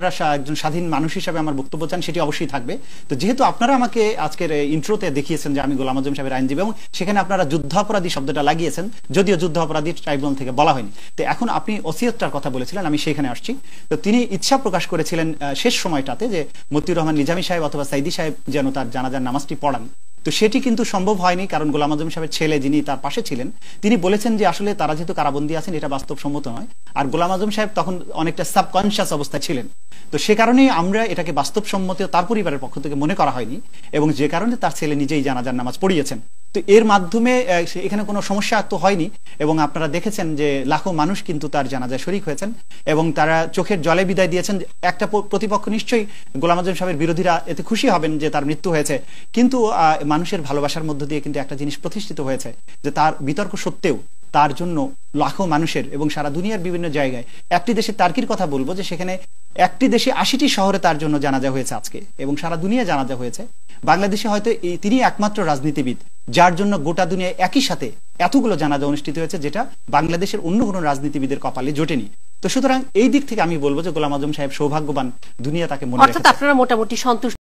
একজন স্বাধীন মানুষ হিসেবে আমার বক্তব্য চান সেটি অবশ্যই থাকবে। তো যেহেতু আপনারা আমাকে আজকের ইন্ট্রোতে দেখিয়েছেন যে আমি গোলাম আযম সাহেবের আইনজীবী এবং সেখানে আপনারা যুদ্ধাপরাধী শব্দটা লাগিয়েছেন, যদিও যুদ্ধাপরাধী ট্রাইব্যুনাল থেকে বলা হয়নি। তো এখন আপনি ওসিয়তটার কথা বলেছিলেন, আমি সেখানে আসছি। তো তিনি ইচ্ছা প্রকাশ করেছিলেন শেষ সময়টাতে যে মতিউর রহমান নিজামী সাহেব অথবা সাইদি সাহেব যেন তার জানাজার নামাজটি পড়ান। তো সেটি কিন্তু সম্ভব হয়নি, কারণ গোলাম আযম সাহেবের ছেলে যিনি তার পাশে ছিলেন তিনি বলেছেন যে আসলে তারা যেহেতু কারাবন্দী আছেন এটা বাস্তবসম্মত নয়। আর গোলাম আযম সাহেব তখন অনেকটা সাবকনশিয়াস অবস্থায় ছিলেন। তো সে কারণেই আমরা এটাকে বাস্তবসম্মত তার পরিবারের পক্ষ থেকে মনে করা হয়নি, এবং যে কারণে তার ছেলে নিজেই জানাজার নামাজ পড়িয়েছেন। তো এর মাধ্যমে এখানে কোনো সমস্যা তো হয়নি, এবং আপনারা দেখেছেন যে লাখো মানুষ কিন্তু তার জানাজায় শরীক হয়েছেন এবং তারা চোখের জলে বিদায় দিয়েছেন। একটা প্রতিপক্ষ নিশ্চয়ই গোলাম আযম সাহেবের বিরোধীরা এতে খুশি হবেন যে তার মৃত্যু হয়েছে, কিন্তু মানুষের ভালোবাসার মধ্য দিয়ে কিন্তু একটা জিনিস প্রতিষ্ঠিত হয়েছে যে তার বিতর্ক সত্ত্বেও তার জন্য লাখো মানুষের এবং সারা দুনিয়ার বিভিন্ন জায়গায়, একটি দেশে টার্কির কথা বলবো যে সেখানে একটি দেশে ৮০টি শহরে তার জন্য জানাজা হয়েছে আজকে, এবং সারা দুনিয়া জানাজা হয়েছে। বাংলাদেশে হয়তো তিনি একমাত্র রাজনীতিবিদ যার জন্য গোটা দুনিয়ায় একই সাথে এতগুলো জানাজা অনুষ্ঠিত হয়েছে, যেটা বাংলাদেশের অন্য কোনো রাজনীতিবিদের কপালে জোটেনি। তো সুতরাং এই দিক থেকে আমি বলবো যে গোলাম আযম সাহেব সৌভাগ্যবান, দুনিয়া তাকে মনে রাখে। অর্থাৎ আপনারা মোটামুটি সন্তুষ্ট।